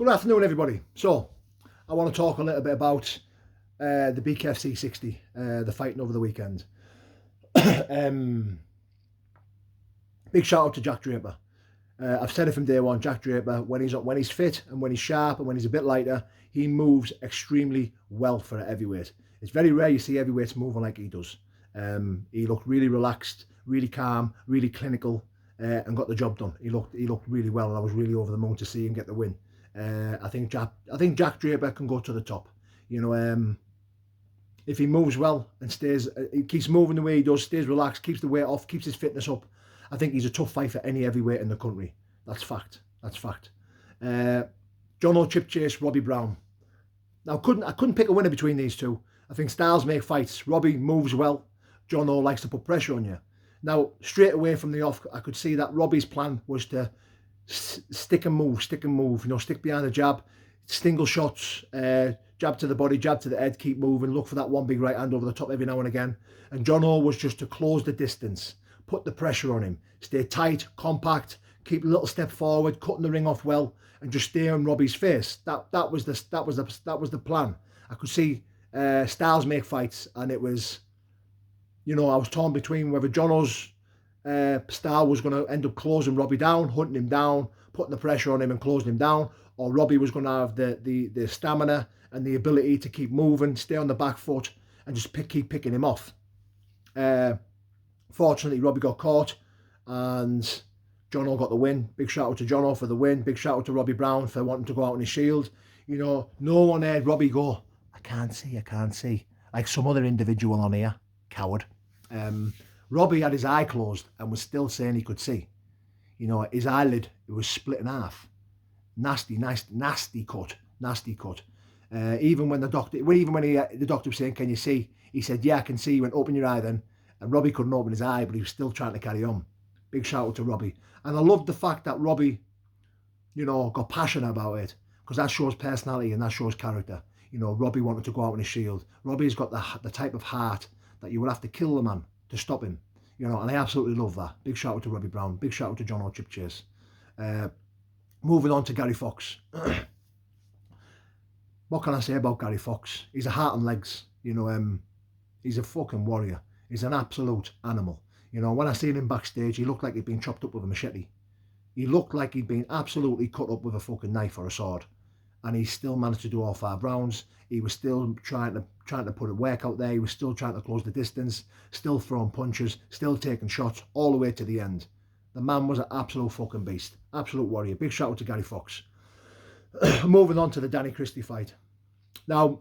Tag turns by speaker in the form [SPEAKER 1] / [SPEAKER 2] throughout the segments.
[SPEAKER 1] Good afternoon, everybody. So, I want to talk a little bit about the bkfc 60, the fighting over the weekend. Big shout out to Jack Draper. I've said it from day one. Jack Draper, when he's fit and when he's sharp and when he's a bit lighter, he moves extremely well for a heavyweight. It's very rare you see heavyweights moving like he does. He looked really relaxed, really calm, really clinical, and got the job done. He looked really well, and I was really over the moon to see him get the win. I think Jack Draper can go to the top. If he moves well and he keeps moving the way he does, stays relaxed, keeps the weight off, keeps his fitness up, I think he's a tough fight for any heavyweight in the country. That's fact. John O Chip Chase, Robbie Brown. Now I couldn't pick a winner between these two. I think styles make fights. Robbie moves well. John O likes to put pressure on you. Now straight away from the off, I could see that Robbie's plan was to stick and move, stick behind the jab, single shots, jab to the body, jab to the head, keep moving, look for that one big right hand over the top every now and again. And John O was just to close the distance, put the pressure on him, stay tight, compact, keep a little step forward, cutting the ring off well, and just stay on Robbie's face. That was the plan. I could see styles make fights, and it was, I was torn between whether John O's style was going to end up closing Robbie down, hunting him down, putting the pressure on him and closing him down, or Robbie was going to have the stamina and the ability to keep moving, stay on the back foot, and just keep picking him off. Fortunately, Robbie got caught, and John O got the win. Big shout out to John O for the win. Big shout out to Robbie Brown for wanting to go out on his shield. No one heard Robbie go, I can't see, like some other individual on here, coward. Robbie had his eye closed and was still saying he could see. His eyelid, it was split in half. Nasty cut. Even when the doctor was saying, can you see? He said, yeah, I can see. He went, open your eye then. And Robbie couldn't open his eye, but he was still trying to carry on. Big shout out to Robbie. And I loved the fact that Robbie, got passionate about it, because that shows personality and that shows character. Robbie wanted to go out on his shield. Robbie's got the type of heart that you would have to kill the man to stop him. And I absolutely love that. Big shout out to Robbie Brown. Big shout out to John O Chip Chase. Moving on to Gary Fox. What can I say about Gary Fox? He's a heart and legs. He's a fucking warrior. He's an absolute animal. When I seen him backstage, he looked like he'd been chopped up with a machete. He looked like he'd been absolutely cut up with a fucking knife or a sword. And he still managed to do all 5 rounds. He was still trying to put a work out there. He was still trying to close the distance, still throwing punches, still taking shots all the way to the end. The man was an absolute fucking beast. Absolute warrior. Big shout out to Gary Fox. Moving on to the Danny Christie fight. Now,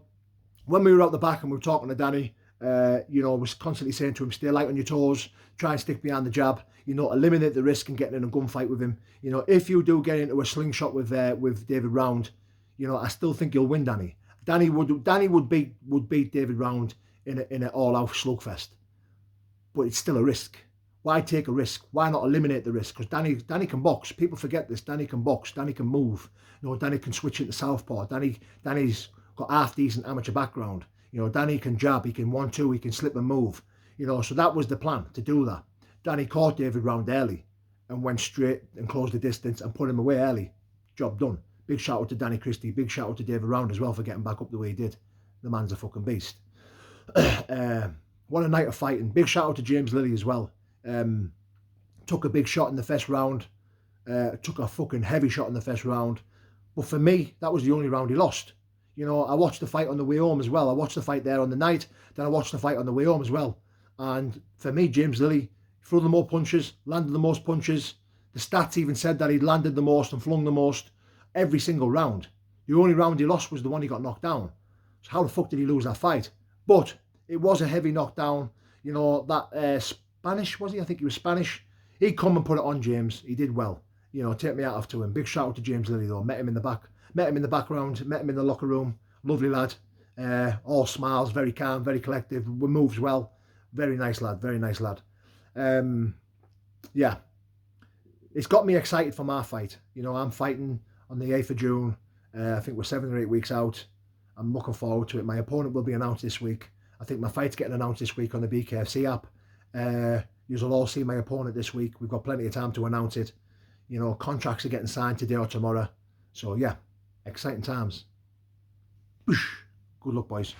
[SPEAKER 1] when we were out the back and we were talking to Danny, I was constantly saying to him, stay light on your toes, try and stick behind the jab, eliminate the risk in getting in a gunfight with him. If you do get into a slingshot with David Round, I still think you'll win Danny. Danny would beat David Round in an all-out slugfest. But it's still a risk. Why take a risk? Why not eliminate the risk? Because Danny can box. People forget this. Danny can box. Danny can move. Danny can switch into southpaw. Danny's got half-decent amateur background. Danny can jab. He can 1-2. He can slip and move. So that was the plan, to do that. Danny caught David Round early and went straight and closed the distance and put him away early. Job done. Big shout out to Danny Christie. Big shout out to David Round as well for getting back up the way he did. The man's a fucking beast. What a night of fighting. Big shout out to James Lilly as well. Took a big shot in the first round. Took a fucking heavy shot in the first round. But for me, that was the only round he lost. I watched the fight on the way home as well. I watched the fight there on the night. Then I watched the fight on the way home as well. And for me, James Lilly threw the more punches, landed the most punches. The stats even said that he landed the most and flung the most every single round. The only round he lost was the one he got knocked down. So how the fuck did he lose that fight? But it was a heavy knockdown. That Spanish, was he? I think he was Spanish. He'd come and put it on James. He did well. Take me out off to him. Big shout out to James Lilly though. Met him in the background, met him in the locker room. Lovely lad. All smiles, very calm, very collective, moves well. Very nice lad. Yeah. It's got me excited for my fight. I'm fighting on the 8th of June. I think we're 7 or 8 weeks out. I'm looking forward to it. My opponent will be announced this week. I think my fight's getting announced this week on the bkfc app. You'll all see my opponent this week. We've got plenty of time to announce it. Contracts are getting signed today or tomorrow. So yeah, Exciting times. Boosh. Good luck, boys.